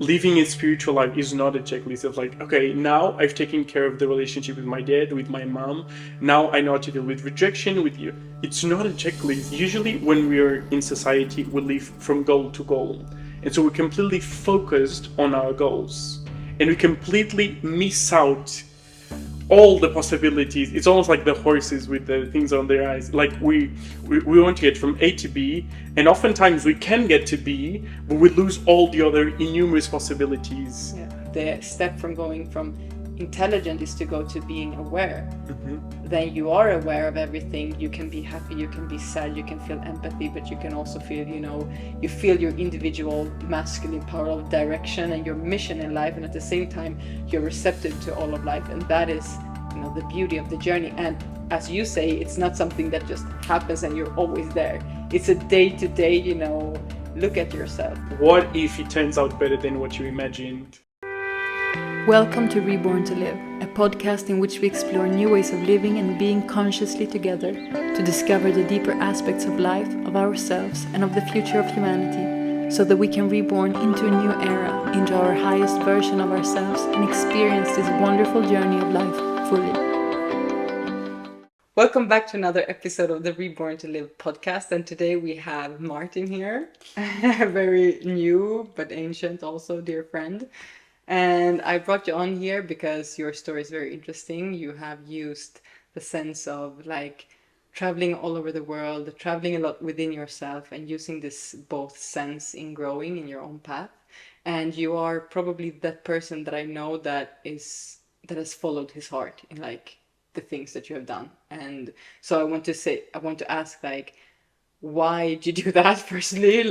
living a spiritual life is not a checklist of like, okay, now I've taken care of the relationship with my dad, with my mom. Now I know how to deal with rejection, with you. It's not a checklist. Usually when we are in society, we live from goal to goal. And so we're completely focused on our goals. And we completely miss out all the possibilities. It's almost like the horses with the things on their eyes. Like we want to get from A to B, and oftentimes we can get to B, but we lose all the other innumerous possibilities. Yeah. The step from going from intelligent is to go to being aware. Mm-hmm. Then you are aware of everything. You can be happy, you can be sad, you can feel empathy, but you can also feel, you feel your individual masculine power of direction and your mission in life, and at the same time you're receptive to all of life. And that is, the beauty of the journey. And as you say, it's not something that just happens and you're always there. It's a day-to-day, look at yourself. What if it turns out better than what you imagined? Welcome to Reborn to Live, a podcast in which we explore new ways of living and being consciously together to discover the deeper aspects of life, of ourselves, and of the future of humanity, so that we can reborn into a new era, into our highest version of ourselves, and experience this wonderful journey of life fully. Welcome back to another episode of the Reborn to Live podcast, and today we have Martin here, a very new but ancient also dear friend. And I brought you on here because your story is very interesting. You have used the sense of traveling all over the world, traveling a lot within yourself, and using this both sense in growing in your own path. And you are probably that person that I know that has followed his heart in the things that you have done. And so I want to ask why did you do that firstly?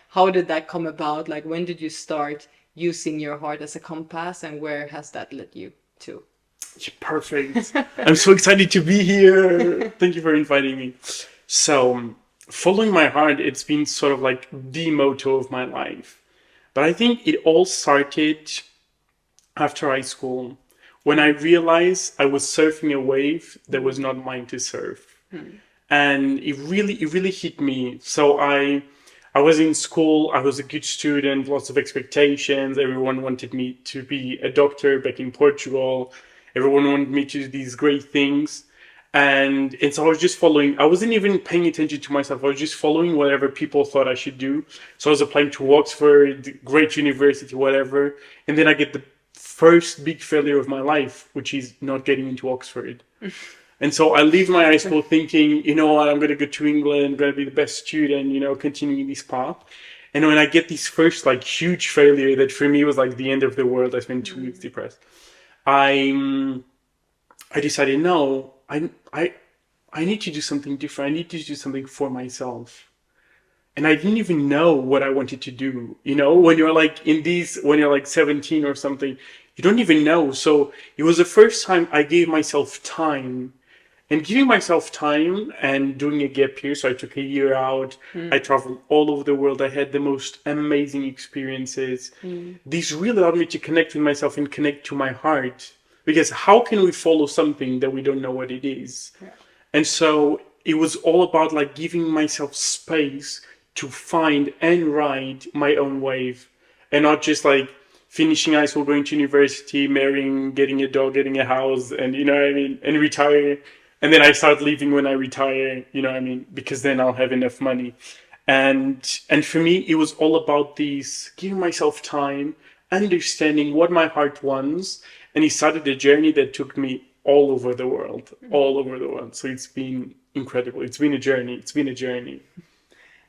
How did that come about? When did you start using your heart as a compass, and where has that led you to? Perfect. I'm so excited to be here. Thank you for inviting me. So, following my heart, it's been sort of like the motto of my life. But I think it all started after high school, when I realized I was surfing a wave that was not mine to surf. And it really hit me. So I was in school, I was a good student, lots of expectations. Everyone wanted me to be a doctor back in Portugal. Everyone wanted me to do these great things. And so I was just following. I wasn't even paying attention to myself. I was just following whatever people thought I should do. So I was applying to Oxford, great university, whatever. And then I get the first big failure of my life, which is not getting into Oxford. And so I leave my high school thinking, I'm going to go to England, I'm going to be the best student, continuing this path. And when I get this first huge failure that for me was the end of the world, I spent 2 weeks depressed. I decided, no, I need to do something different. I need to do something for myself. And I didn't even know what I wanted to do. When you're when you're 17 or something, you don't even know. So it was the first time I gave myself time. And giving myself time and doing a gap year, so I took a year out. I traveled all over the world. I had the most amazing experiences. This really allowed me to connect with myself and connect to my heart. Because how can we follow something that we don't know what it is? Yeah. And so it was all about giving myself space to find and ride my own wave. And not just finishing high school, going to university, marrying, getting a dog, getting a house, and and retire. And then I start leaving when I retire, because then I'll have enough money. And for me, it was all about this, giving myself time, understanding what my heart wants. And it started a journey that took me all over the world. So it's been incredible. It's been a journey.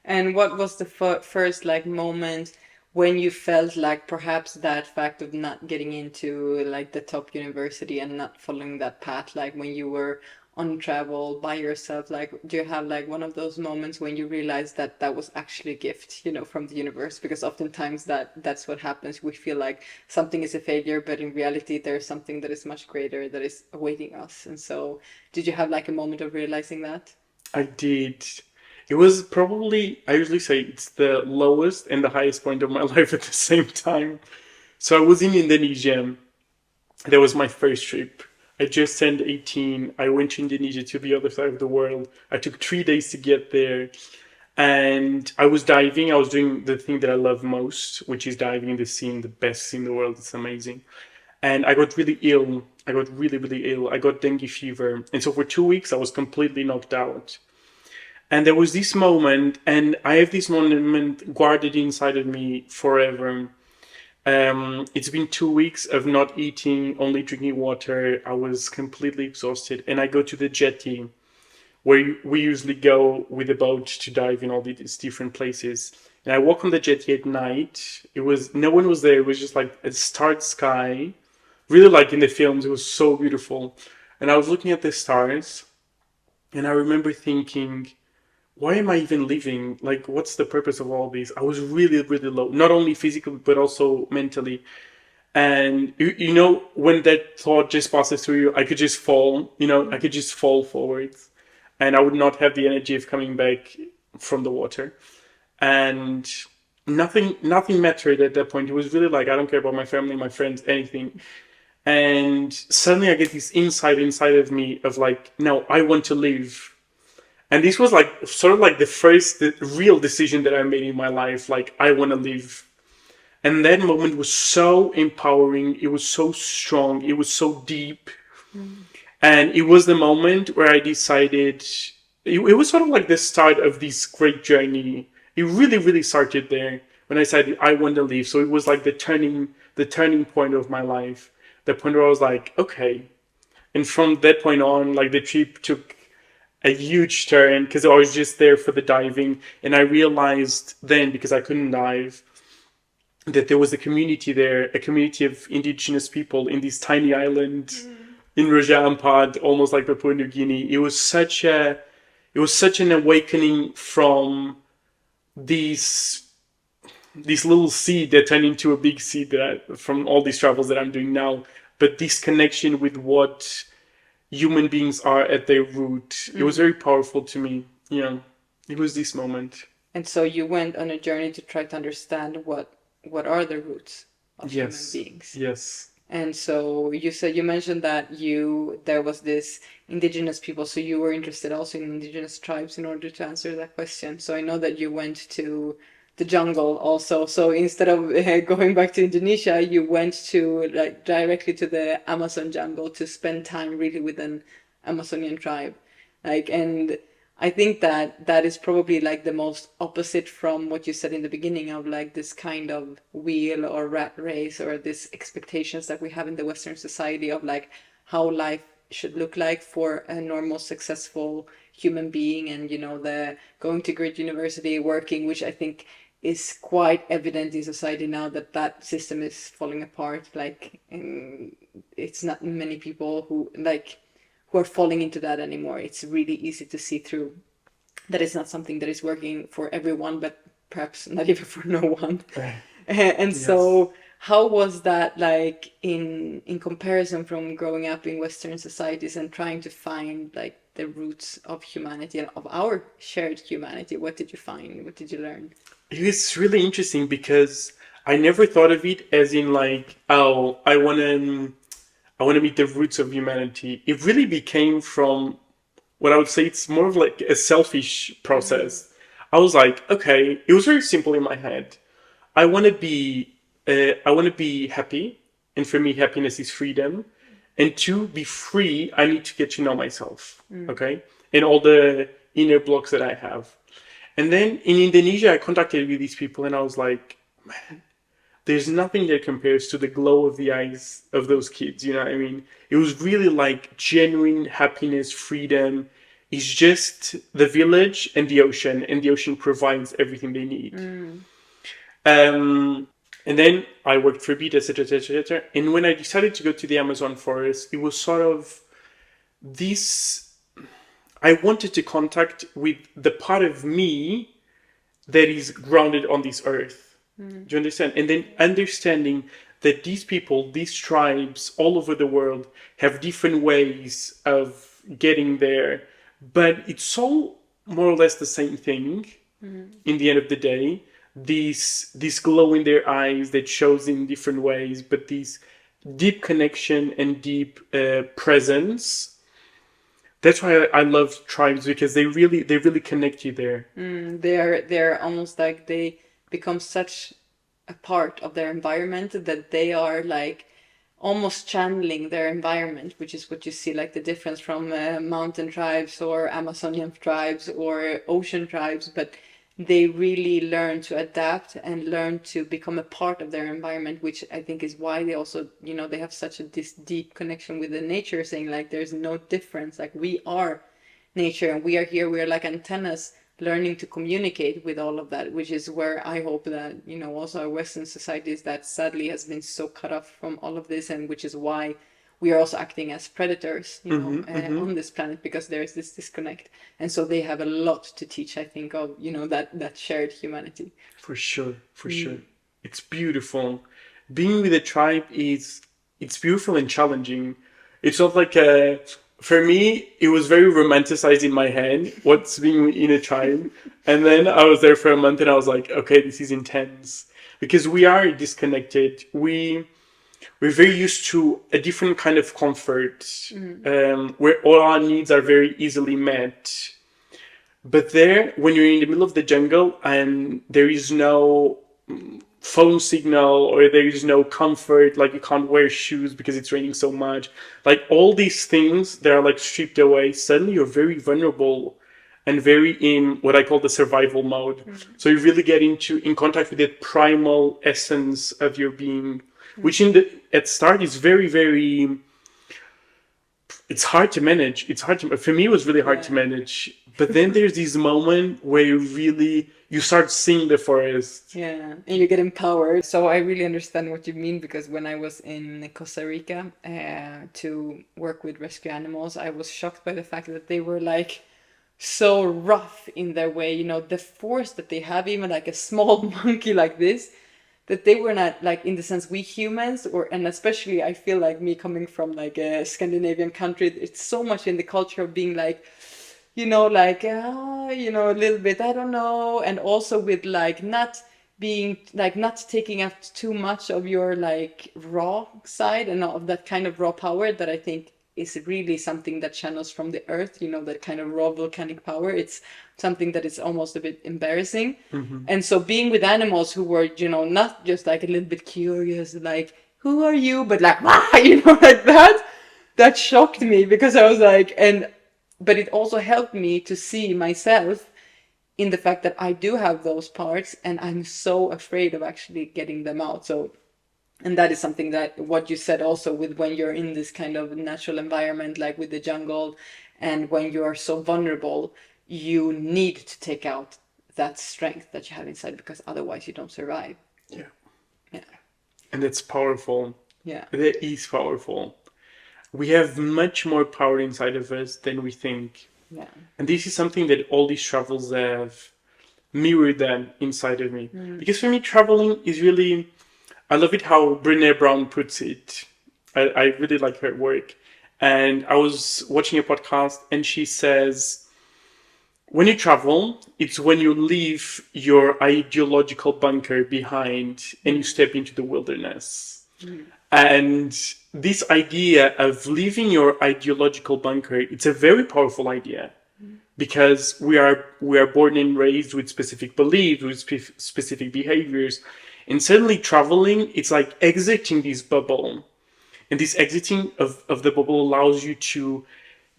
And what was the first moment when you felt perhaps that fact of not getting into the top university and not following that path, when you were on travel by yourself, do you have one of those moments when you realize that was actually a gift, from the universe? Because oftentimes that's what happens. We feel like something is a failure, but in reality there's something that is much greater that is awaiting us. And so did you have a moment of realizing that? I did. It was probably, I usually say it's the lowest and the highest point of my life at the same time. So I was in Indonesia. That was my first trip. I just turned 18. I went to Indonesia, to the other side of the world. I took 3 days to get there. And I was diving. I was doing the thing that I love most, which is diving in the sea, the best sea in the world. It's amazing. And I got really ill. I got really, really ill. I got dengue fever. And so for 2 weeks, I was completely knocked out. And there was this moment, and I have this moment guarded inside of me forever. It's been 2 weeks of not eating, only drinking water. I was completely exhausted. And I go to the jetty where we usually go with a boat to dive in all these different places. And I walk on the jetty at night. No one was there. It was just like a starry sky, really like in the films. It was so beautiful. And I was looking at the stars, and I remember thinking, why am I even living? Like, what's the purpose of all this? I was really, really low, not only physically, but also mentally. And you know, when that thought just passes through you, I could just fall, I could just fall forwards, and I would not have the energy of coming back from the water. And nothing mattered at that point. It was really like, I don't care about my family, my friends, anything. And suddenly I get this insight inside of me of like, no, I want to live. And this was like sort of like the real decision that I made in my life. Like, I want to live. And that moment was so empowering. It was so strong. It was so deep. And it was the moment where I decided, it was sort of like the start of this great journey. It really, really started there when I said, I want to live. So it was like the turning point of my life. The point where I was like, okay. And from that point on, like, the trip took a huge turn because I was just there for the diving. And I realized then, because I couldn't dive, that there was a community there, a community of indigenous people in this tiny island in Raja Ampat, almost like Papua New Guinea. It was such an awakening from this little seed that turned into a big seed from all these travels that I'm doing now. But this connection with what human beings are at their root, it was very powerful to me. It was this moment. And so you went on a journey to try to understand what are the roots of human beings. Yes. And so you mentioned that there was this indigenous people, so you were interested also in indigenous tribes in order to answer that question. So I know that you went to the jungle also. So instead of going back to Indonesia, you went to like directly to the Amazon jungle to spend time really with an Amazonian tribe. And I think that is probably like the most opposite from what you said in the beginning of like this kind of wheel or rat race or this expectations that we have in the Western society of like how life should look like for a normal, successful human being, and the going to great university, working, which I think is quite evident in society now that system is falling apart. Like, it's not many people who are falling into that anymore. It's really easy to see through that it's not something that is working for everyone, but perhaps not even for no one. And yes. So how was that like in comparison from growing up in Western societies and trying to find like the roots of humanity and of our shared humanity? What did you find? What did you learn? It's really interesting because I never thought of it as in like, oh, I want to meet the roots of humanity. It really became from what I would say it's more of like a selfish process. I was like, okay, it was very simple in my head. I want to be happy. And for me, happiness is freedom. And to be free, I need to get to know myself. Okay. And all the inner blocks that I have. And then in Indonesia, I contacted with these people and I was like, man, there's nothing that compares to the glow of the eyes of those kids. You know what I mean? It was really like genuine happiness, freedom. It's just the village and the ocean provides everything they need. And then I worked for a bit, etc., etc., etc. And when I decided to go to the Amazon forest, it was sort of this. I wanted to contact with the part of me that is grounded on this earth. Do you understand? And then understanding that these people, these tribes all over the world have different ways of getting there, but it's all more or less the same thing in the end of the day. This glow in their eyes that shows in different ways, but this deep connection and deep presence That's why I love tribes, because they really connect you there. They're almost like they become such a part of their environment that they are like almost channeling their environment, which is what you see like the difference from mountain tribes or Amazonian tribes or ocean tribes, but they really learn to adapt and learn to become a part of their environment, which I think is why they also, you know, they have such a this deep connection with the nature, saying like there's no difference, like we are nature and we are here, we are like antennas learning to communicate with all of that, which is where I hope that, you know, also our Western societies that sadly has been so cut off from all of this, and which is why we are also acting as predators, you know, on this planet, because there is this disconnect. And so they have a lot to teach, I think, of, you know, that shared humanity. For sure, for sure. It's beautiful. Being with a tribe it's beautiful and challenging. It's not like for me, it was very romanticized in my head, what's being in a tribe. And then I was there for a month and I was like, okay, this is intense. Because we are disconnected. We're very used to a different kind of comfort, where all our needs are very easily met. But there, when you're in the middle of the jungle and there is no phone signal or there is no comfort, like you can't wear shoes because it's raining so much, like all these things that are like stripped away, suddenly you're very vulnerable and very in what I call the survival mode. So you really get in contact with that primal essence of your being, which at start is very, very, it's hard to manage. For me, it was really hard to manage. But then there's this moment where you start seeing the forest. Yeah, and you get empowered. So I really understand what you mean, because when I was in Costa Rica to work with rescue animals, I was shocked by the fact that they were like so rough in their way. You know, the force that they have, even like a small monkey like this, that they were not like, in the sense we humans, and especially I feel like me coming from like a Scandinavian country, it's so much in the culture of being like, you know, like, you know, a little bit, I don't know. And also with like not taking up too much of your like raw side and of that kind of raw power that I think is really something that channels from the earth, you know, that kind of raw volcanic power. It's something that is almost a bit embarrassing. And so being with animals who were, you know, not just like a little bit curious, like, who are you? But like, you know, like that shocked me, because I was like, but it also helped me to see myself in the fact that I do have those parts and I'm so afraid of actually getting them out. So, and that is something that what you said also with when you're in this kind of natural environment, like with the jungle, and when you are so vulnerable, you need to take out that strength that you have inside, because otherwise you don't survive. Yeah. Yeah. And it's powerful. Yeah. That is powerful. We have much more power inside of us than we think. Yeah. And this is something that all these travels have mirrored that inside of me. Because for me, traveling is really, I love it how Brené Brown puts it. I really like her work. And I was watching a podcast and she says, when you travel, it's when you leave your ideological bunker behind and you step into the wilderness. And this idea of leaving your ideological bunker, it's a very powerful idea, because we are born and raised with specific beliefs, with specific behaviors, and suddenly traveling, it's like exiting this bubble. And this exiting of the bubble allows you to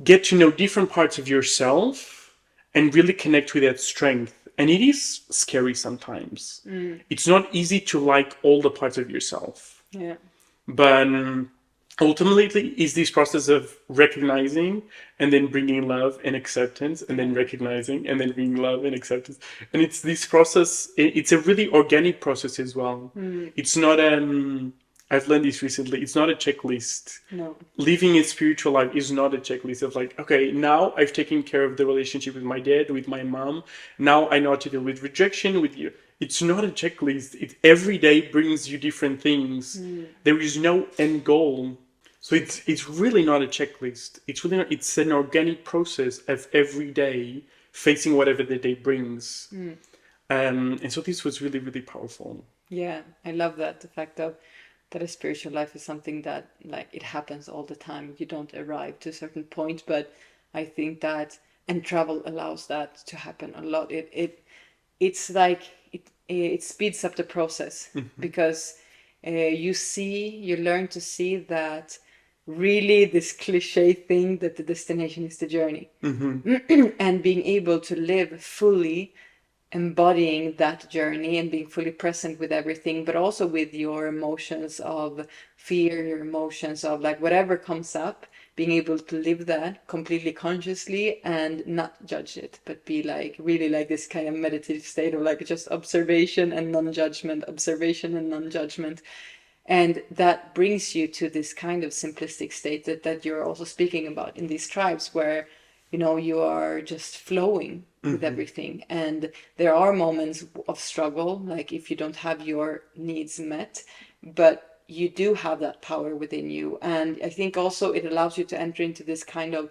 get to know different parts of yourself and really connect with that strength. And it is scary sometimes. It's not easy to like all the parts of yourself. Yeah. But ultimately, it's this process of recognizing and then bringing love and acceptance, and then recognizing and then bringing love and acceptance. And it's this process, it's a really organic process as well. It's not, I've learned this recently, it's not a checklist. No. Living a spiritual life is not a checklist of like, okay, now I've taken care of the relationship with my dad, with my mom. Now I know how to deal with rejection, with you. It's not a checklist. It every day brings you different things. There is no end goal. So it's really not a checklist. It's really not, it's an organic process of every day facing whatever the day brings. And so this was really, really powerful. Yeah, I love that. The fact of that a spiritual life is something that like it happens all the time. You don't arrive to a certain point, but I think that, and travel allows that to happen a lot. It's like it speeds up the process because you learn to see that really this cliche thing that the destination is the journey, and being able to live fully embodying that journey and being fully present with everything, but also with your emotions of fear, your emotions of like whatever comes up, being able to live that completely consciously and not judge it, but be like really like this kind of meditative state of like just observation and non-judgment, observation and non-judgment. And that brings you to this kind of simplistic state that you're also speaking about in these tribes where, you are just flowing with everything. And there are moments of struggle, like if you don't have your needs met, but you do have that power within you. And I think also it allows you to enter into this kind of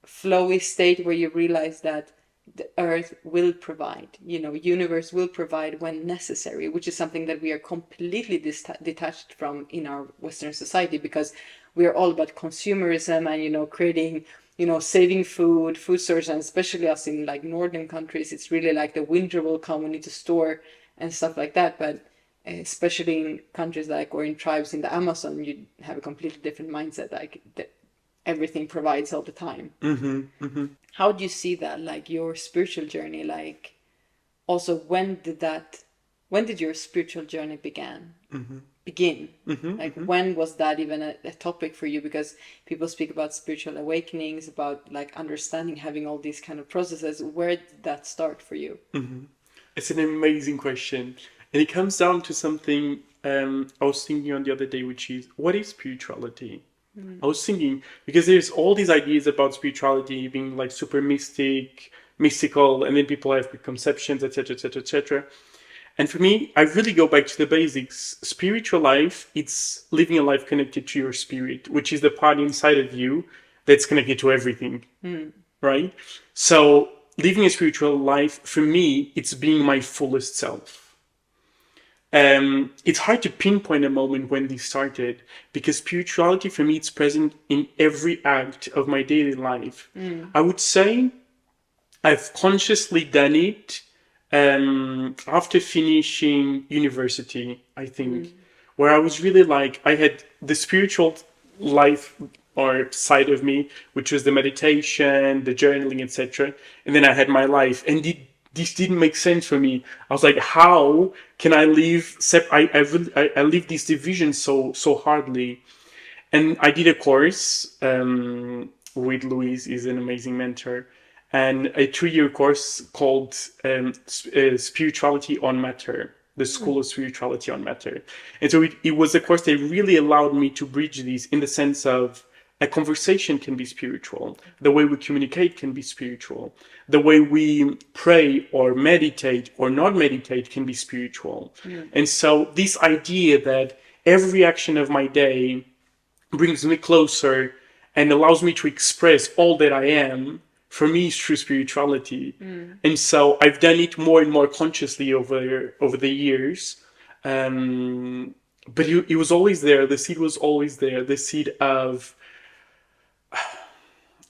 flowy state where you realize that the earth will provide, universe will provide when necessary, which is something that we are completely detached from in our Western society, because we are all about consumerism and, creating, saving food sources, and especially us in like northern countries, it's really like the winter will come, we need to store and stuff like that. But especially in countries like, or in tribes in the Amazon, you have a completely different mindset, like everything provides all the time. How do you see that, like your spiritual journey? Like, also, when did your spiritual journey begin? Like, when was that even a topic for you? Because people speak about spiritual awakenings, about like understanding, having all these kind of processes. Where did that start for you? It's an amazing question. And it comes down to something I was thinking on the other day, which is, what is spirituality? I was thinking, because there's all these ideas about spirituality being like super mystical, and then people have preconceptions, etc., etc., etc. And for me, I really go back to the basics. Spiritual life, it's living a life connected to your spirit, which is the part inside of you that's connected to everything, right? So living a spiritual life, for me, it's being my fullest self. It's hard to pinpoint a moment when this started, because spirituality for me, it's present in every act of my daily life. I would say I've consciously done it after finishing university, I think, where I was really like, I had the spiritual life or side of me, which was the meditation, the journaling, etc. And then I had my life, and this didn't make sense for me. I was like, how can I live? I live this division so hardly. And I did a course with Louise, is an amazing mentor, and a 2-year course called Spirituality on Matter, the School of Spirituality on Matter. And so it was a course that really allowed me to bridge these, in the sense of a conversation can be spiritual. The way we communicate can be spiritual. The way we pray or meditate or not meditate can be spiritual. And so this idea that every action of my day brings me closer and allows me to express all that I am, for me, is true spirituality. And so I've done it more and more consciously over the years. But it was always there. The seed was always there. The seed of,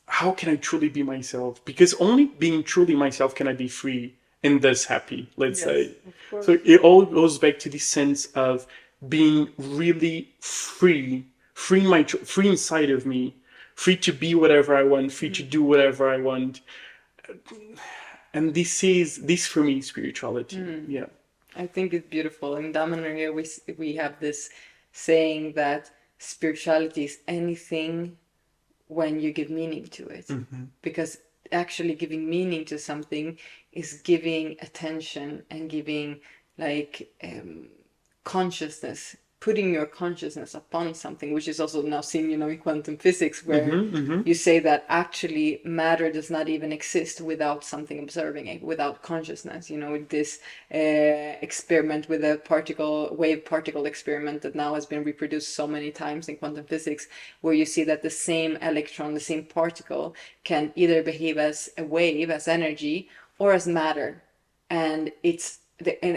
how can I truly be myself? Because only being truly myself can I be free and thus happy, let's say. So it all goes back to this sense of being really free inside of me, free to be whatever I want, free to do whatever I want. And this for me is spirituality. Yeah. I think it's beautiful. In Damanhur, we have this saying that spirituality is anything when you give meaning to it. Because actually giving meaning to something is giving attention and giving like consciousness, putting your consciousness upon something, which is also now seen, in quantum physics, where you say that actually matter does not even exist without something observing it, without consciousness. With this experiment with a wave particle experiment that now has been reproduced so many times in quantum physics, where you see that the same electron, the same particle, can either behave as a wave, as energy, or as matter. And it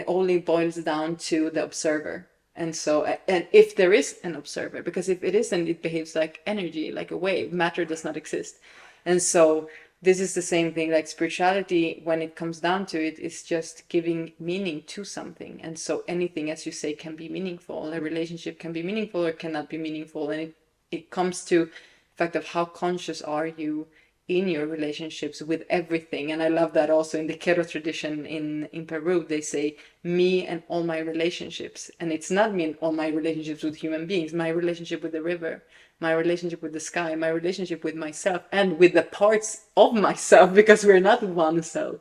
only boils down to the observer. And so, and if there is an observer, because if it isn't, it behaves like energy, like a wave. Matter does not exist. And so this is the same thing, like spirituality, when it comes down to it, is just giving meaning to something. And so anything, as you say, can be meaningful. A relationship can be meaningful or cannot be meaningful. And it comes to the fact of how conscious are you in your relationships with everything. And I love that also in the Quero tradition in Peru, they say me and all my relationships. And it's not me and all my relationships with human beings, my relationship with the river, my relationship with the sky, my relationship with myself and with the parts of myself, because we're not one self.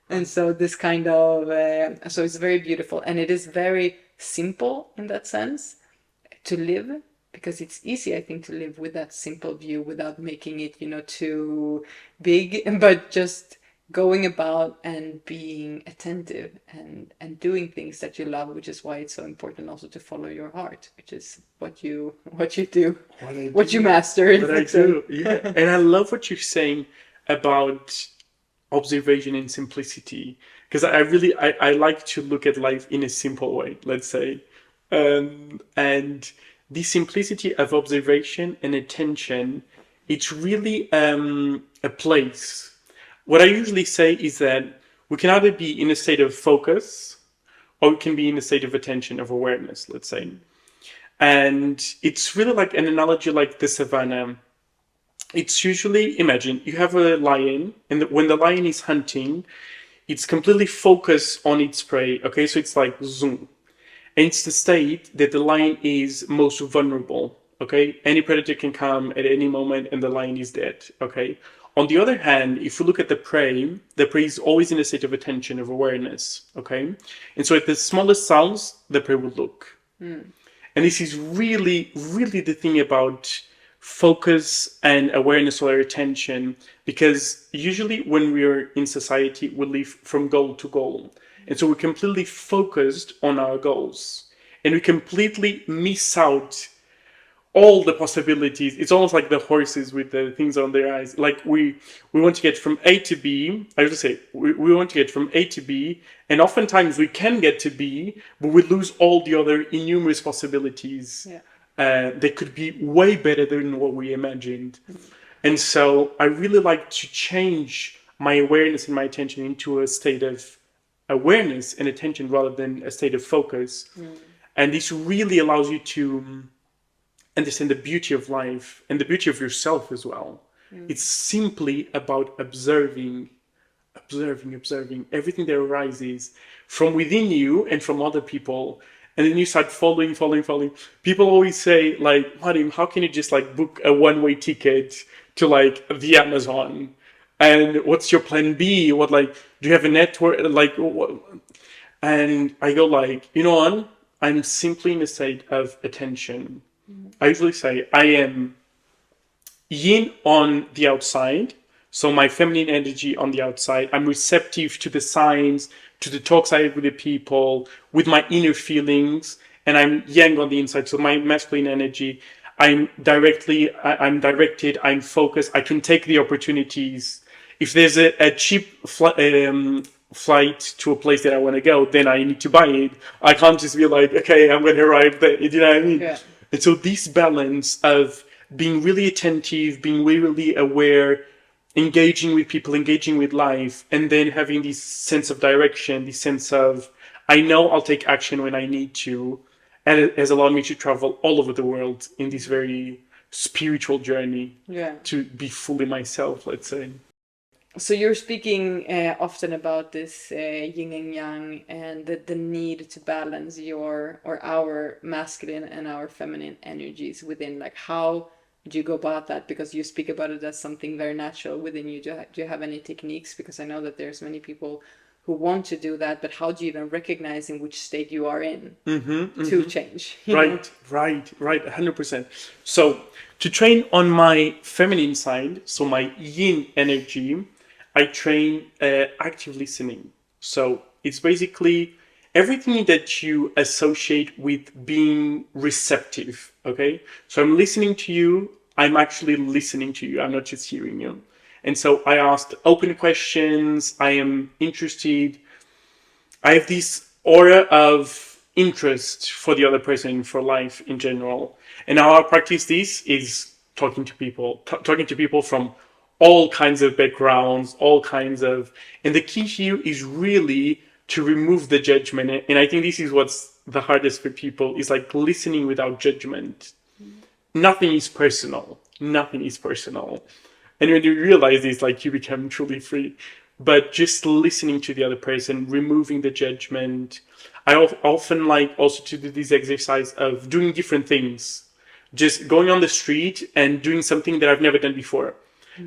And so this kind of, so it's very beautiful, and it is very simple in that sense to live, because it's easy, I think, to live with that simple view without making it, too big, but just going about and being attentive and doing things that you love, which is why it's so important also to follow your heart, which is what you do, what you master. What I do, yeah. And I love what you're saying about observation and simplicity, because I like to look at life in a simple way, let's say, and the simplicity of observation and attention, it's really a place. What I usually say is that we can either be in a state of focus or we can be in a state of attention, of awareness, let's say. And it's really like an analogy like the savannah. It's usually, imagine, you have a lion, and when the lion is hunting, it's completely focused on its prey, okay? So it's like zoom. And it's the state that the lion is most vulnerable, okay? Any predator can come at any moment and the lion is dead, okay? On the other hand, if you look at the prey is always in a state of attention, of awareness, okay? And so at the smallest sounds, the prey will look. And this is really, really the thing about focus and awareness or attention, because usually when we're in society, we live from goal to goal. And so we're completely focused on our goals and we completely miss out all the possibilities. It's almost like the horses with the things on their eyes. Like we want to get from A to B. I would say we want to get from A to B, and oftentimes we can get to B, but we lose all the other innumerous possibilities. They could be way better than what we imagined. And so I really like to change my awareness and my attention into a state of awareness and attention rather than a state of focus. And this really allows you to understand the beauty of life and the beauty of yourself as well. It's simply about observing everything that arises from within you and from other people. And then you start following. People always say, like, Martim, how can you just like book a one-way ticket to like the Amazon? And what's your plan B? What, like, do you have a network? Like, what? And I go like, you know what? I'm simply in a state of attention. I usually say I am yin on the outside. So my feminine energy on the outside. I'm receptive to the signs, to the talks I have with the people, with my inner feelings. And I'm yang on the inside. So my masculine energy, I'm directed, I'm focused. I can take the opportunities. If there's a cheap flight to a place that I want to go, then I need to buy it. I can't just be like, okay, I'm going to arrive there. You know what I mean? Yeah. And so this balance of being really attentive, being really aware, engaging with people, engaging with life, and then having this sense of direction, this sense of, I know I'll take action when I need to, and it has allowed me to travel all over the world in this very spiritual journey to be fully myself, let's say. So you're speaking often about this yin and yang and the need to balance our masculine and our feminine energies within, like, how do you go about that? Because you speak about it as something very natural within you. Do you have any techniques? Because I know that there's many people who want to do that, but how do you even recognize in which state you are in to change? Right, 100%. So to train on my feminine side, so my yin energy, I train active listening. So it's basically everything that you associate with being receptive, okay? So I'm listening to you, I'm actually listening to you, I'm not just hearing you. And so I asked open questions, I am interested, I have this aura of interest for the other person, for life in general. And how I practice this is talking to people from all kinds of backgrounds, all kinds of, and the key here is really to remove the judgment. And I think this is what's the hardest for people, is like listening without judgment. Nothing is personal. Nothing is personal. And when you realize this, like, you become truly free. But just listening to the other person, removing the judgment. I often like also to do this exercise of doing different things. Just going on the street and doing something that I've never done before.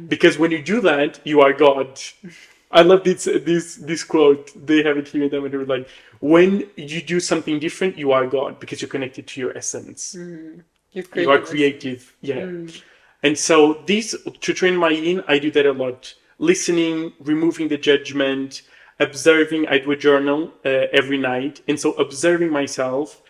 Because when you do that, you are God. I love this quote. They have it here in them, and they were like, when you do something different, you are God, because you're connected to your essence. You are creative. Yeah. And so this, to train my yin, I do that a lot. Listening, removing the judgment, observing. I do a journal every night. And so observing myself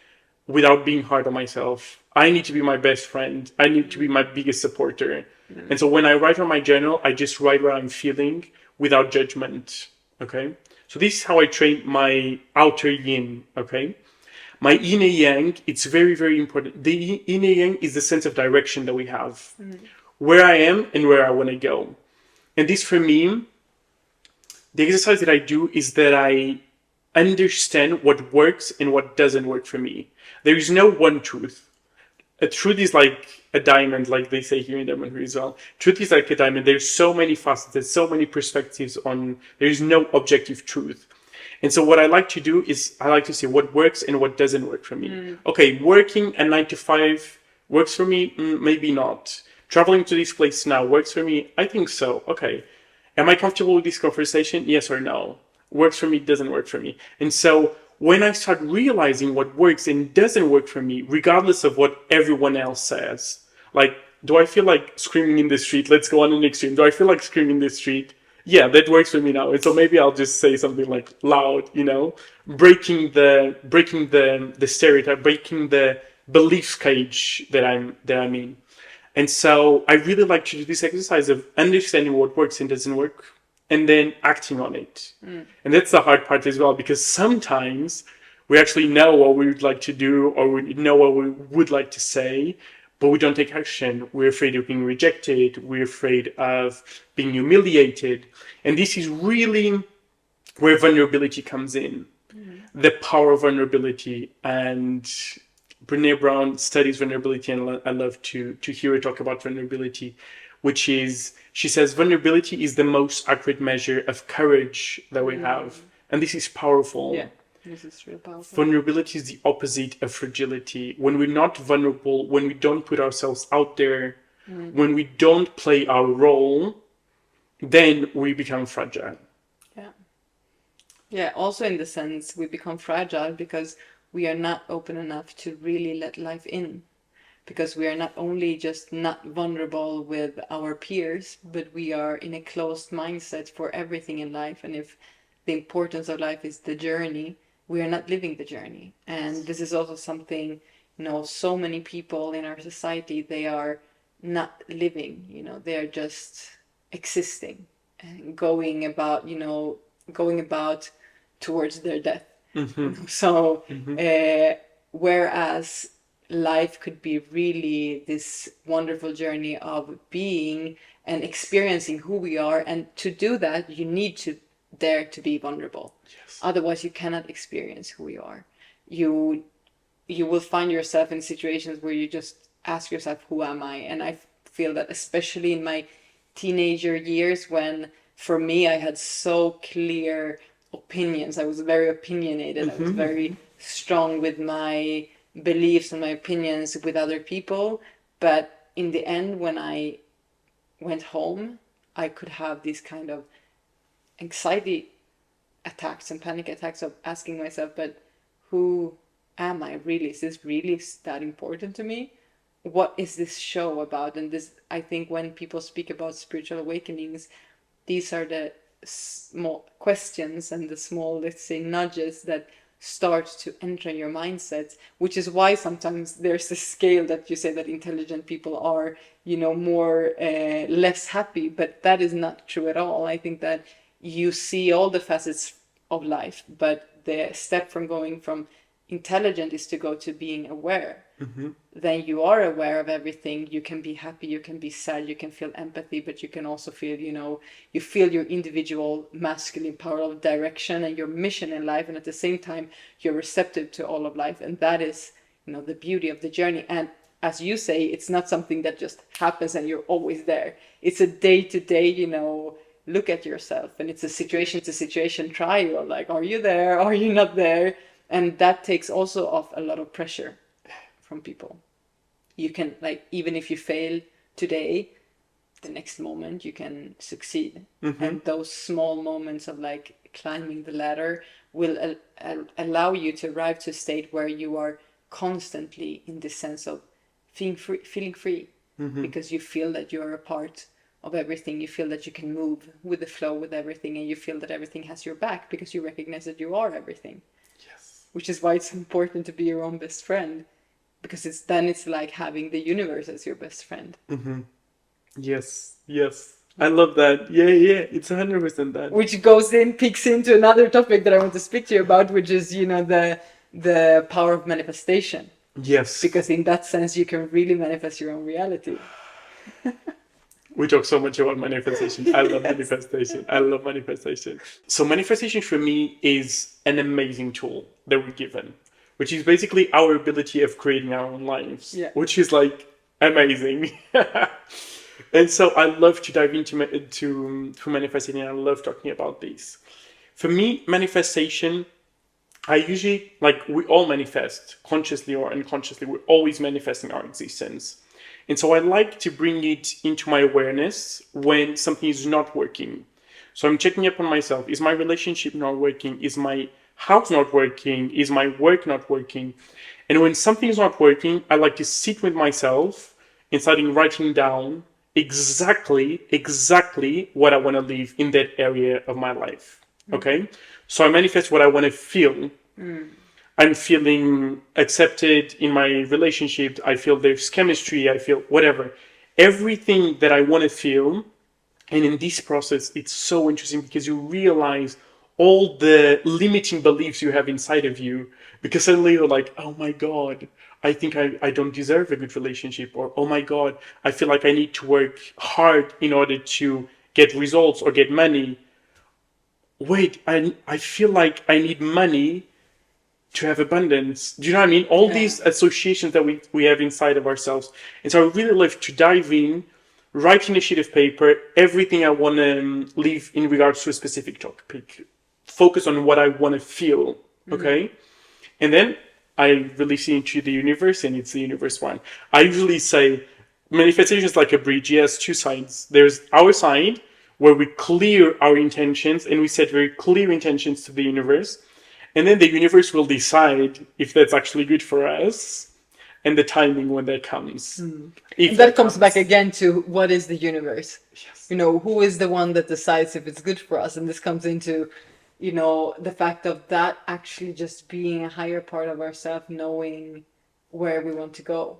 without being hard on myself. I need to be my best friend. I need to be my biggest supporter. And so when I write on my journal, I just write what I'm feeling without judgment. Okay? So this is how I train my outer yin. Okay? My yin and yang, it's very, very important. The yin and yang is the sense of direction that we have. Where I am and where I want to go. And this, for me, the exercise that I do is that I understand what works and what doesn't work for me. There is no one truth. A truth is like a diamond, like they say here in Damanhur as well. Truth is like a diamond. There's so many facets, there's so many perspectives on, there is no objective truth. And so what I like to do is I like to see what works and what doesn't work for me. Okay, working a 9 to 5 works for me, maybe not. Traveling to this place now works for me, I think so. Okay, am I comfortable with this conversation? Yes or no? Works for me, doesn't work for me. And so when I start realizing what works and doesn't work for me, regardless of what everyone else says, like, do I feel like screaming in the street? Let's go on an extreme. Do I feel like screaming in the street? Yeah, that works for me now. And so maybe I'll just say something like loud, breaking the stereotype, breaking the belief cage that I'm in. And so I really like to do this exercise of understanding what works and doesn't work, and then acting on it. And that's the hard part as well, because sometimes we actually know what we would like to do, or we know what we would like to say, but we don't take action. We're afraid of being rejected. We're afraid of being humiliated. And this is really where vulnerability comes in. The power of vulnerability. And Brené Brown studies vulnerability, and I love to hear her talk about vulnerability, which is, she says, vulnerability is the most accurate measure of courage that we have. And this is powerful. Yeah, this is real powerful. Vulnerability is the opposite of fragility. When we're not vulnerable, when we don't put ourselves out there, when we don't play our role, then we become fragile. Yeah. Yeah, also in the sense we become fragile because we are not open enough to really let life in. Because we are not only just not vulnerable with our peers, but we are in a closed mindset for everything in life. And if the importance of life is the journey, we are not living the journey. And this is also something, so many people in our society, they are not living, they are just existing and going about towards their death. So, whereas life could be really this wonderful journey of being and experiencing who we are. And to do that, you need to dare to be vulnerable. Yes. Otherwise, you cannot experience who you are. You will find yourself in situations where you just ask yourself, who am I? And I feel that especially in my teenager years, when for me, I had so clear opinions. I was very opinionated. I was very strong with my beliefs and my opinions with other people, but in the end, when I went home, I could have these kind of anxiety attacks and panic attacks of asking myself, but who am I really? Is this really that important to me? What is this show about? And this, I think when people speak about spiritual awakenings, these are the small questions and the small, let's say, nudges that start to enter your mindset, which is why sometimes there's a scale that you say that intelligent people are, more less happy, but that is not true at all. I think that you see all the facets of life, but the step from going from intelligent is to go to being aware. Then you are aware of everything. You can be happy, you can be sad, you can feel empathy, but you can also feel, you feel your individual masculine power of direction and your mission in life. And at the same time, you're receptive to all of life. And that is, the beauty of the journey. And as you say, it's not something that just happens and you're always there. It's a day-to-day, look at yourself. And it's a situation-to-situation trial. Like, are you there? Are you not there? And that takes also off a lot of pressure from people. You can, even if you fail today, the next moment you can succeed. And those small moments of climbing the ladder will allow you to arrive to a state where you are constantly in this sense of feeling free, because you feel that you're a part of everything. You feel that you can move with the flow with everything, and you feel that everything has your back because you recognize that you are everything. Yes. Which is why it's important to be your own best friend, because it's like having the universe as your best friend. Yes. I love that. Yeah. It's 100% that. Which peeks into another topic that I want to speak to you about, which is, the power of manifestation. Yes. Because in that sense, you can really manifest your own reality. We talk so much about manifestation. I love manifestation. So manifestation for me is an amazing tool that we're given, which is basically our ability of creating our own lives, which is amazing. And so I love to dive into manifesting, and I love talking about this. For me, manifestation, I usually, we all manifest, consciously or unconsciously, we're always manifesting our existence. And so I like to bring it into my awareness when something is not working. So I'm checking up on myself. Is my relationship not working? Is my house not working? Is my work not working? And when something is not working, I like to sit with myself and start writing down exactly what I want to live in that area of my life. Okay? So I manifest what I want to feel. I'm feeling accepted in my relationship. I feel there's chemistry. I feel whatever. Everything that I want to feel. And in this process, it's so interesting because you realize all the limiting beliefs you have inside of you. Because suddenly you're like, oh my God, I think I don't deserve a good relationship. Or, oh my God, I feel like I need to work hard in order to get results or get money. Wait, I feel like I need money to have abundance. Do you know what I mean? All these associations that we have inside of ourselves. And so I really love to dive in, write in a sheet of paper, everything I want to live in regards to a specific topic. Focus on what I want to feel, okay? And then I release it into the universe, and it's the universe one. I usually say manifestation is like a bridge. Yes, two sides. There's our side, where we clear our intentions, and we set very clear intentions to the universe. And then the universe will decide if that's actually good for us and the timing when that comes. And that comes back again to what is the universe? Yes. Who is the one that decides if it's good for us? And this comes into, the fact of that actually just being a higher part of ourselves, knowing where we want to go.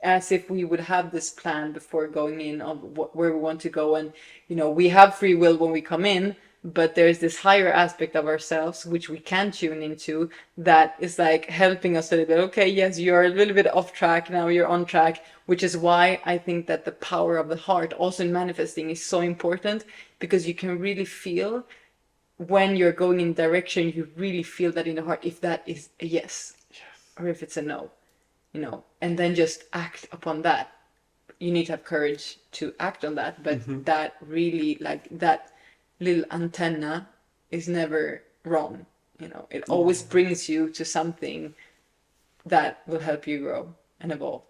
As if we would have this plan before going in of where we want to go. And, we have free will when we come in, but there's this higher aspect of ourselves, which we can tune into, that is helping us a little bit. Okay, yes, you're a little bit off track. Now you're on track, which is why I think that the power of the heart also in manifesting is so important, because you can really feel when you're going in direction, you really feel that in the heart, if that is a yes. Or if it's a no, and then just act upon that. You need to have courage to act on that, but that really, that little antenna is never wrong. It always brings you to something that will help you grow and evolve.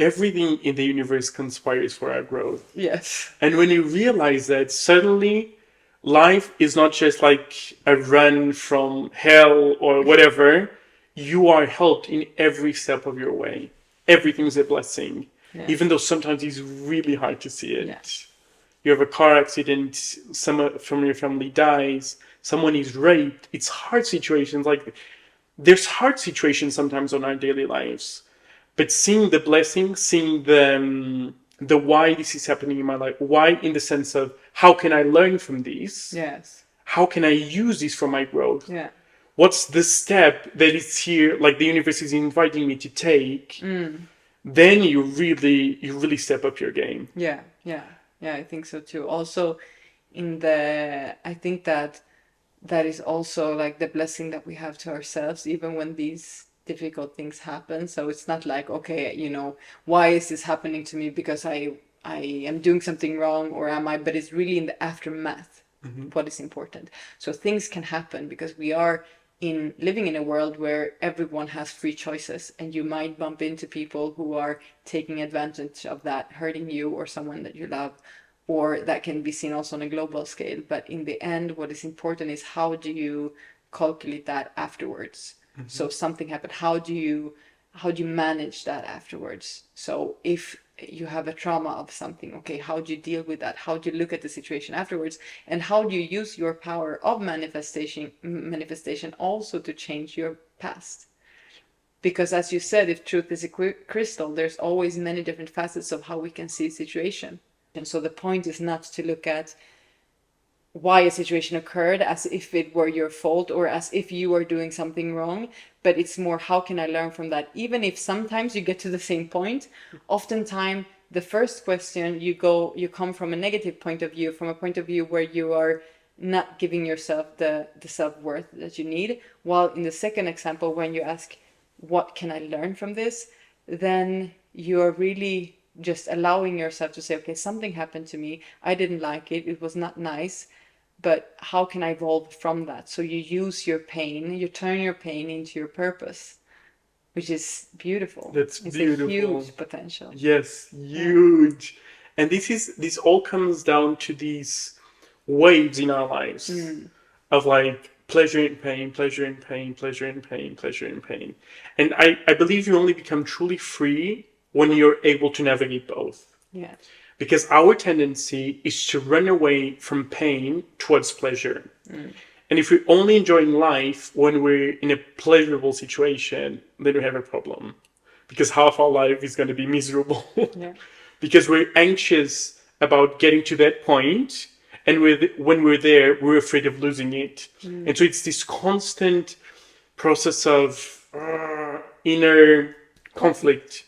Everything in the universe conspires for our growth. Yes. And when you realize that, suddenly life is not just like a run from hell or whatever. You are helped in every step of your way. Everything is a blessing. Yes. Even though sometimes it's really hard to see it. Yes. You have a car accident, someone from your family dies, someone is raped. It's hard situations. There's hard situations sometimes on our daily lives. But seeing the blessing, seeing the why this is happening in my life, why in the sense of how can I learn from this? Yes. How can I use this for my growth? Yeah. what's the step that is here, like the universe is inviting me to take, then you really step up your game. Yeah, yeah, yeah, I think so too. Also, I think that is also like the blessing that we have to ourselves, even when these difficult things happen. So it's not like, okay, why is this happening to me? Because I am doing something wrong, or am I? But it's really in the aftermath what is important. So things can happen because we are living in a world where everyone has free choices, and you might bump into people who are taking advantage of that, hurting you or someone that you love, or that can be seen also on a global scale. But in the end, what is important is how do you calculate that afterwards? So something happened, how do you manage that afterwards? So if you have a trauma of something, okay, how do you deal with that? How do you look at the situation afterwards? And how do you use your power of manifestation also to change your past? Because as you said, if truth is a crystal, there's always many different facets of how we can see a situation. And so the point is not to look at why a situation occurred as if it were your fault or as if you were doing something wrong, but it's more, how can I learn from that? Even if sometimes you get to the same point, oftentimes the first question you come from a negative point of view, from a point of view where you are not giving yourself the self-worth that you need. While in the second example, when you ask, what can I learn from this? Then you are really just allowing yourself to say, okay, something happened to me. I didn't like it. It was not nice. But how can I evolve from that? So you use your pain, you turn your pain into your purpose, which is beautiful. It's beautiful. A huge potential. Yes, huge. Yeah. And this all comes down to these waves in our lives of like pleasure and pain, pleasure and pain, pleasure and pain, pleasure and pain. And I believe you only become truly free when you're able to navigate both. Yeah. Because our tendency is to run away from pain towards pleasure. And if we're only enjoying life when we're in a pleasurable situation, then we have a problem. Because half our life is going to be miserable. Yeah. Because we're anxious about getting to that point, and when we're there, we're afraid of losing it. And so it's this constant process of inner conflict.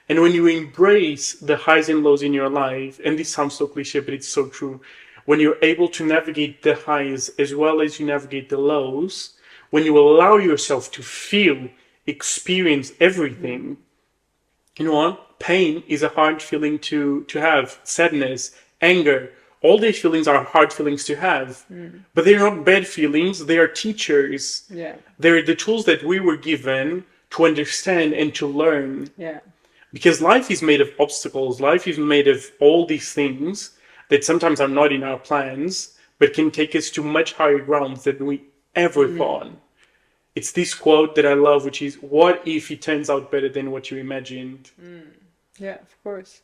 And when you embrace the highs and lows in your life, and this sounds so cliche, but it's so true, when you're able to navigate the highs as well as you navigate the lows, when you allow yourself to feel, experience everything, you know what? Pain is a hard feeling to have. Sadness, anger, all these feelings are hard feelings to have. But they're not bad feelings, they are teachers. Yeah. They're the tools that we were given to understand and to learn. Yeah. Because life is made of obstacles, life is made of all these things that sometimes are not in our plans, but can take us to much higher grounds than we ever thought. It's this quote that I love, which is, what if it turns out better than what you imagined? Yeah, of course.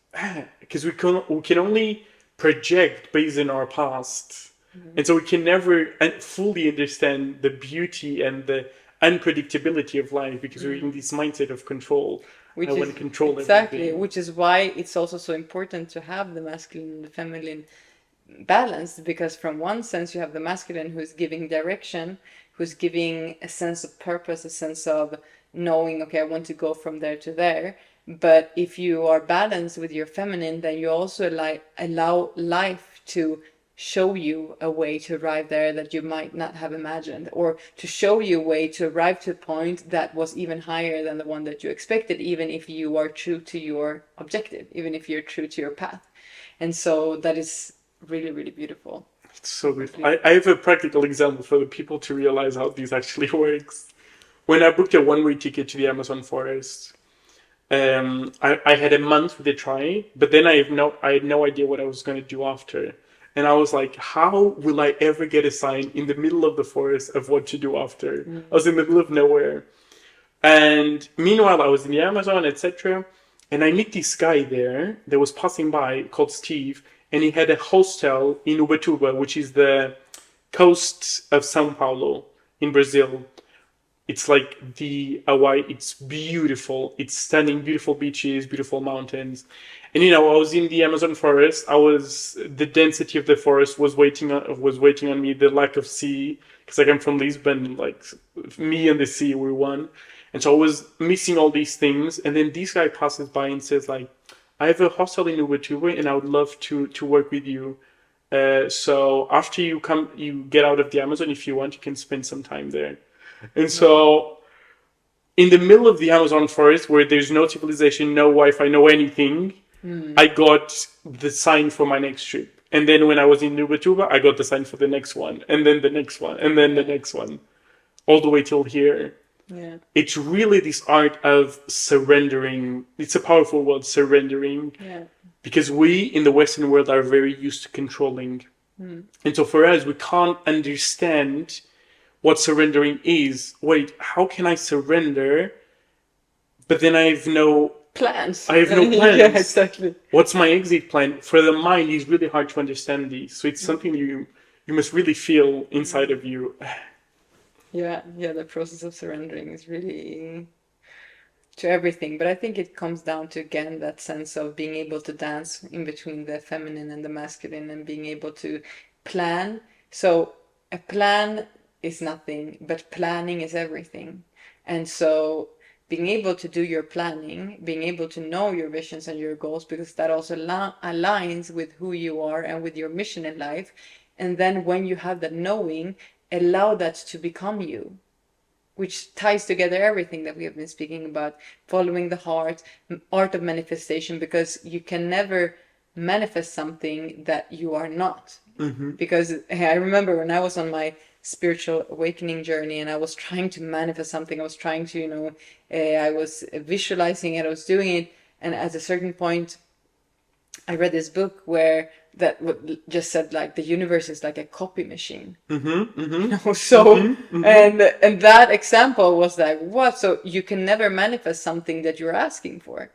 Because we can only project based on our past. And so we can never fully understand the beauty and the unpredictability of life because we're in this mindset of control. I want to control everything. Which is why it's also so important to have the masculine and the feminine balanced, because from one sense you have the masculine who's giving direction, who's giving a sense of purpose, a sense of knowing, okay, I want to go from there to there. But if you are balanced with your feminine, then you also allow life to show you a way to arrive there that you might not have imagined, or to show you a way to arrive to a point that was even higher than the one that you expected, even if you are true to your objective, even if you're true to your path. And so that is really, really beautiful. It's so good. I have a practical example for the people to realize how this actually works. When I booked a one-way ticket to the Amazon forest, I had a month with a try, but then I had no idea what I was going to do after. And I was like, how will I ever get a sign in the middle of the forest of what to do after? I was in the middle of nowhere. And meanwhile, I was in the Amazon, etc. And I met this guy there that was passing by called Steve. And he had a hostel in Ubatuba, which is the coast of São Paulo in Brazil. It's like the Hawaii. It's beautiful. It's stunning, beautiful beaches, beautiful mountains. And I was in the Amazon forest. The density of the forest was waiting on me. The lack of sea, because like I'm from Lisbon, like me and the sea were one. And so I was missing all these things. And then this guy passes by and says like, I have a hostel in Ubatuba, and I would love to work with you. So after you get out of the Amazon, if you want, you can spend some time there. And so in the middle of the Amazon forest, where there's no civilization, no Wi-Fi, no anything, I got the sign for my next trip. And then when I was in Ubatuba, I got the sign for the next one, and then the next one, and then the next one, all the way till here. Yeah. It's really this art of surrendering. It's a powerful word, surrendering. Yeah. Because we in the Western world are very used to controlling. And so for us, we can't understand what surrendering is. Wait, how can I surrender? But then I have no plans. I have no plans. Yeah, exactly. What's my exit plan? For the mind, it's really hard to understand this. So it's something you must really feel inside of you. Yeah, the process of surrendering is really to everything. But I think it comes down to, again, that sense of being able to dance in between the feminine and the masculine, and being able to plan. So a plan is nothing, but planning is everything. And so being able to do your planning, being able to know your visions and your goals, because that also aligns with who you are and with your mission in life. And then when you have that knowing, allow that to become you, which ties together everything that we have been speaking about, following the heart, art of manifestation, because you can never manifest something that you are not. Because I remember when I was on my spiritual awakening journey and I was trying to manifest something, I was trying to, I was visualizing it, I was doing it, and at a certain point I read this book where that just said like the universe is like a copy machine. So and that example was like, what? So you can never manifest something that you're asking for,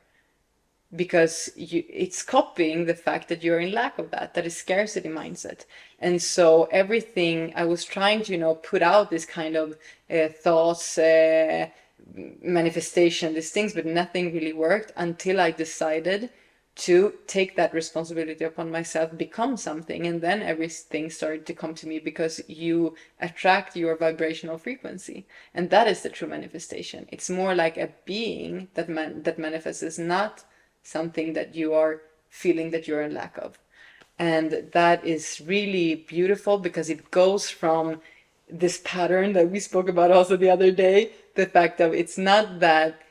because it's copying the fact that you're in lack of that is scarcity mindset. And so everything I was trying to put out this kind of thoughts, manifestation, these things, but nothing really worked until I decided to take that responsibility upon myself, become something, and then everything started to come to me, because you attract your vibrational frequency, and that is the true manifestation. It's more like a being that manifests, is not something that you are feeling that you're in lack of. And that is really beautiful, because it goes from this pattern that we spoke about also the other day, the fact of it's not that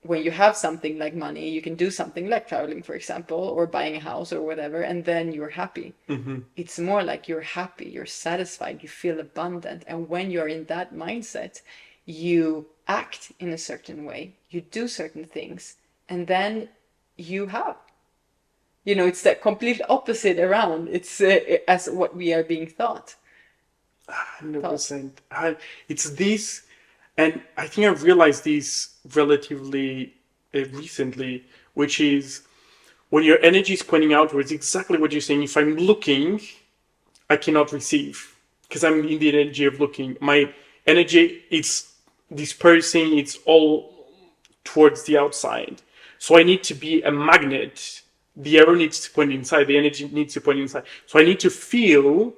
when you have something like money, you can do something like traveling, for example, or buying a house or whatever, and then you're happy. It's more like you're happy, you're satisfied, you feel abundant. And when you're in that mindset, you act in a certain way, you do certain things, and then you have. It's the complete opposite around. It's as what we are being taught. 100%. It's this, and I think I've realized this relatively recently, which is when your energy is pointing outwards, exactly what you're saying. If I'm looking, I cannot receive, because I'm in the energy of looking. My energy, it's dispersing, it's all towards the outside. So I need to be a magnet. The arrow needs to point inside, the energy needs to point inside. So I need to feel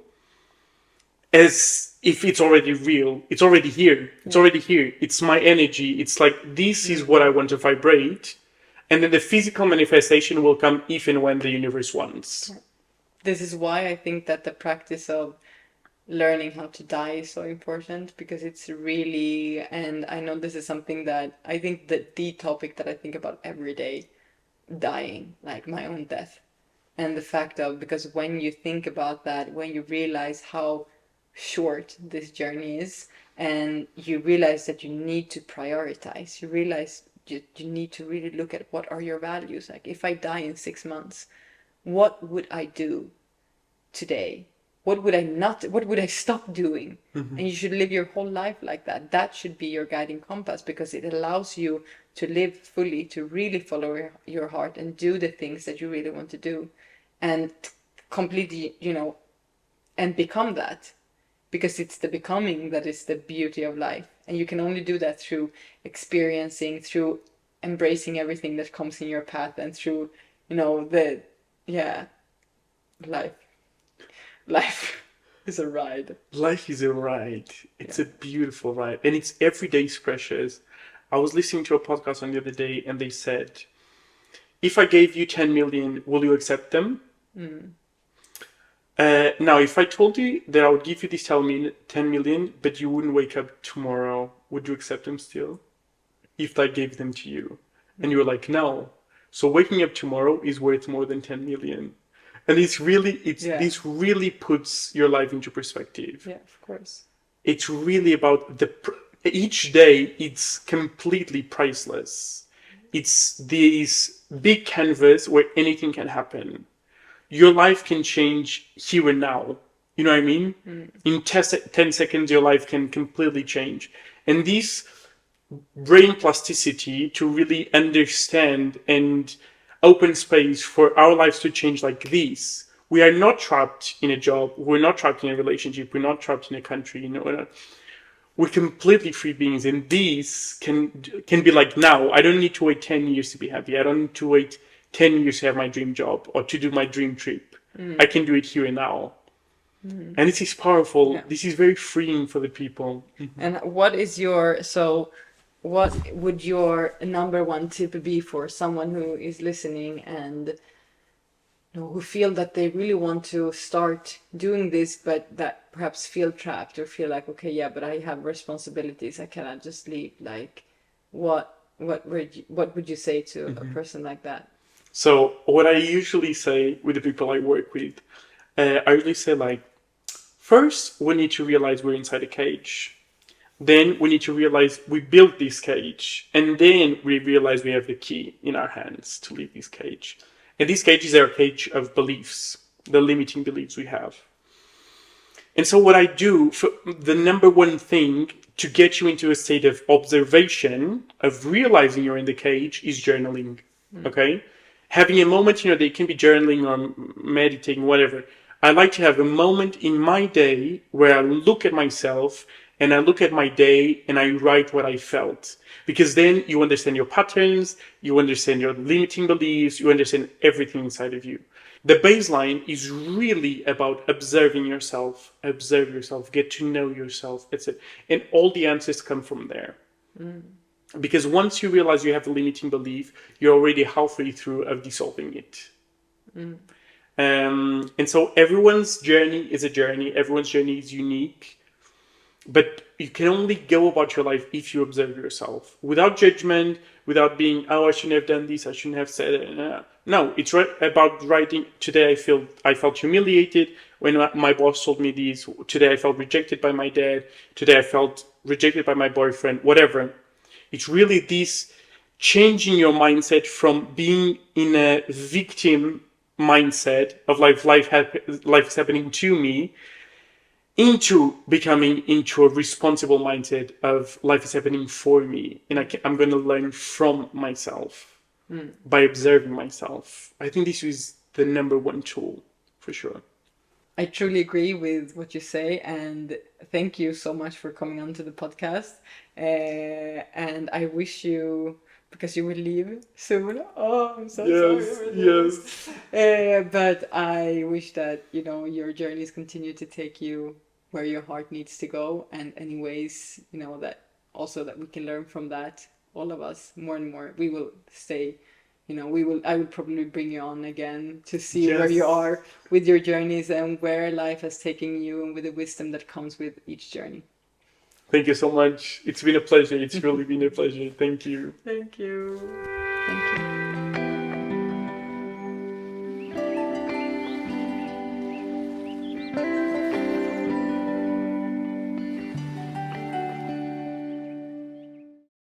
as if it's already real. It's already here. It's already here. It's my energy. It's like, this is what I want to vibrate. And then the physical manifestation will come if and when the universe wants. This is why I think that the practice of learning how to die is so important, because it's really, and I know this is something that I think that the topic that I think about every day, dying, like my own death. And the fact of, because when you think about that, when you realize how short this journey is, and you realize that you need to prioritize, you realize you need to really look at what are your values. Like, if I die in 6 months, what would I do today? What would I stop doing? And you should live your whole life like that. That should be your guiding compass, because it allows you to live fully, to really follow your heart and do the things that you really want to do, and completely, and become that. because it's the becoming that is the beauty of life. And you can only do that through experiencing, through embracing everything that comes in your path, and through, life. Life is a ride. Life is a ride. It's a beautiful ride. And it's every day is precious. I was listening to a podcast on the other day and they said, if I gave you 10 million, will you accept them? Now, if I told you that I would give you this 10 million, but you wouldn't wake up tomorrow, would you accept them still? If I gave them to you. And you were like, no. So waking up tomorrow is worth more than 10 million. And this really puts your life into perspective. Yeah, of course. It's really about each day, it's completely priceless. It's this big canvas where anything can happen. Your life can change here and now. You know what I mean? In 10 seconds, your life can completely change. And this brain plasticity to really understand and open space for our lives to change like this. We are not trapped in a job. We're not trapped in a relationship. We're not trapped in a country. We're completely free beings. And these can be like now. I don't need to wait 10 years to be happy. I don't need to wait 10 years to have my dream job or to do my dream trip. I can do it here and now. And this is powerful. Yeah. This is very freeing for the people. And what would your number one tip be for someone who is listening and who feel that they really want to start doing this, but that perhaps feel trapped or feel like, okay, yeah, but I have responsibilities. I cannot just leave. Like, what would you say to a person like that? So what I usually say with the people I work with, I usually say like, first, we need to realize we're inside a cage. Then we need to realize we built this cage. And then we realize we have the key in our hands to leave this cage. And this cage is our cage of beliefs, the limiting beliefs we have. And so what I do, for the number one thing to get you into a state of observation, of realizing you're in the cage, is journaling. Okay? Having a moment, they can be journaling or meditating, whatever. I like to have a moment in my day where I look at myself and I look at my day and I write what I felt. Because then you understand your patterns, you understand your limiting beliefs, you understand everything inside of you. The baseline is really about observing yourself, get to know yourself, etc. And all the answers come from there. Because once you realize you have a limiting belief, you're already halfway through of dissolving it. And so everyone's journey is a journey. Everyone's journey is unique. But you can only go about your life if you observe yourself. Without judgment, without being, I shouldn't have done this, I shouldn't have said it. No, it's about writing. Today I felt humiliated when my boss told me this. Today I felt rejected by my dad. Today I felt rejected by my boyfriend, whatever. It's really this changing your mindset from being in a victim mindset of life is happening to me, into becoming into a responsible mindset of life is happening for me, and I'm going to learn from myself by observing myself. I think this is the number one tool for sure. I truly agree with what you say, and thank you so much for coming on to the podcast. And I wish you, because you will leave soon. Oh, I'm so sorry. Yes. But I wish that your journeys continue to take you where your heart needs to go, and anyways, that also that we can learn from that, all of us, more and more. We will stay. I will probably bring you on again to see where you are with your journeys and where life has taken you, and with the wisdom that comes with each journey. Thank you so much. It's been a pleasure. It's really been a pleasure. Thank you. Thank you. Thank you.